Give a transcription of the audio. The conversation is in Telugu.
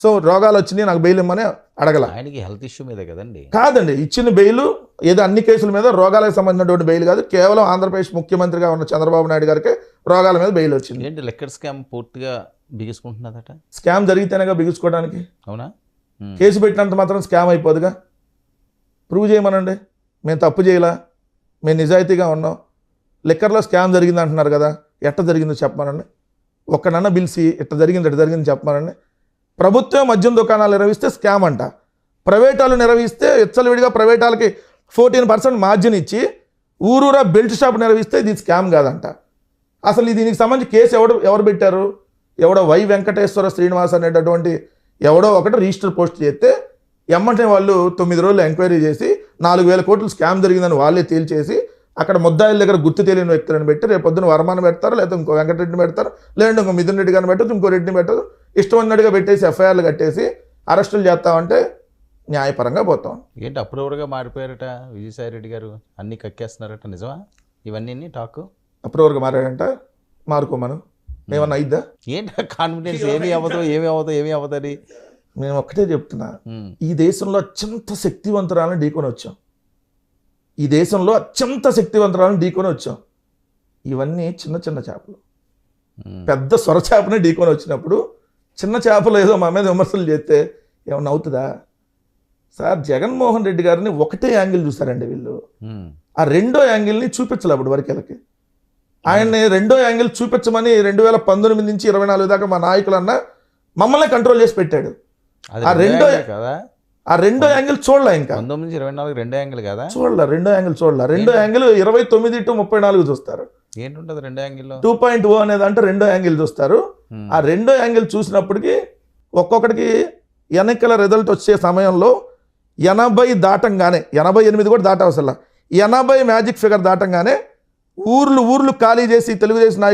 సో రోగాలు వచ్చినాయి నాకు బెయిల్ ఇమ్మని అడగల. ఆయనకి హెల్త్ ఇష్యూ మీద కదండి. కాదండి, ఇచ్చిన బెయిల్ ఏదో అన్ని కేసుల మీద రోగాలకు సంబంధించినటువంటి బెయిల్ కాదు, కేవలం ఆంధ్రప్రదేశ్ ముఖ్యమంత్రిగా ఉన్న చంద్రబాబు నాయుడు గారికి రోగాల మీద బెయిల్ వచ్చింది. ఏంటి లిక్కర్ స్కామ్ పూర్తిగా బిగుసుకుంటున్నదట. స్కామ్ జరిగితేనేగా బిగుసుకోవడానికి. అవునా? కేసు పెట్టినంత మాత్రం స్కామ్ అయిపోదుగా. ప్రూవ్ చేయమనండి, మేము తప్పు చేయలా, మేము నిజాయితీగా ఉన్నాం. లిక్కర్లో స్కామ్ జరిగింది అంటున్నారు కదా, ఎట్ట జరిగిందో చెప్పమనండి. ఒక్కనన్నా పిలిచి ఇట్ట జరిగింది చెప్పమనండి. ప్రభుత్వం మద్యం దుకాణాలు నిర్వహిస్తే స్కామ్ అంట, ప్రైవేట్ వాళ్ళు నిర్వహిస్తే విచ్చలవిడిగా ప్రైవేట్ వాళ్ళకి 14% మార్జిన్ ఇచ్చి ఊరూరా బెల్ట్ షాప్ నిర్వహిస్తే ఇది స్కామ్ కాదంట. అసలు దీనికి సంబంధించి కేసు ఎవరు పెట్టారు? ఎవడో వై వెంకటేశ్వర శ్రీనివాస్ అనేటటువంటి ఎవడో ఒకటి రిజిస్టర్ పోస్ట్ చేస్తే ఎమ్మంటే వాళ్ళు 9 రోజులు ఎంక్వైరీ చేసి 4,000 కోట్లు స్కామ్ జరిగిందని వాళ్ళే తేల్చేసి అక్కడ ముద్దాయిల దగ్గర గుర్తు తెలియని వ్యక్తులను పెట్టి రేపు పొద్దున వర్మాన్ని పెడతారు, లేకపోతే ఇంకో వెంకటరెడ్డిని పెడతారు, లేదంటే ఇంకో మిథున్ రెడ్డి గారిని పెట్టచ్చు, ఇంకో రెడ్డిని పెట్టదు, ఇష్టం ఉన్నట్టుగా పెట్టేసి ఎఫ్ఐఆర్లు కట్టేసి అరెస్టులు చేస్తామంటే న్యాయపరంగా పోతాం. ఏంటి అప్రూవర్గా మారిపోయారట విజయసాయి రెడ్డి గారు, అన్నీ కక్కేస్తున్నారట, నిజమా ఇవన్నీ టాక్? అప్రూవర్గా మారాడంట, మారుకోమను, ఏమన్నా అయిద్దా? ఏంటి కాన్ఫిడెన్స్? ఏమీ అవ్వదని నేను ఒక్కటే చెప్తున్నా, ఈ దేశంలో అత్యంత శక్తివంతురాలను ఢీకొని వచ్చాం. ఇవన్నీ చిన్న చిన్న చేపలు. పెద్ద సొర చేపని ఢీకొని వచ్చినప్పుడు చిన్న చేపలు ఏదో మా మీద విమర్శలు చేస్తే ఏమన్నా అవుతుందా సార్? జగన్మోహన్ రెడ్డి గారిని ఒకటే యాంగిల్ చూస్తారండి వీళ్ళు, ఆ రెండో యాంగిల్ని చూపించాలి. అప్పుడు వరకెలకి ఆయన్ని రెండో యాంగిల్ చూపించమని 2019 నుంచి 24 దాకా మా నాయకులన్నా మమ్మల్ని కంట్రోల్ చేసి పెట్టాడు. ఆ రెండో యాంగిల్ చూడలే, ఇంకా 19-24 రెండో యాంగిల్ కదా చూడలే. రెండో యాంగిల్ 29 to 34 చూస్తారు. ఏంటుంటది రెండో యాంగిల్లో? 2.0 అనేది అంటే రెండో యాంగిల్ చూస్తారు. ఆ రెండో యాంగిల్ చూసినప్పటికీ ఒక్కొక్కటికి ఎన్నికల రిజల్ట్ వచ్చే సమయంలో 80 దాటంగానే, 88 కూడా దాటవసలా, 80 మ్యాజిక్ ఫిగర్ దాటంగానే ఊర్లు ఖాళీ చేసి తెలుగుదేశం నాయకులు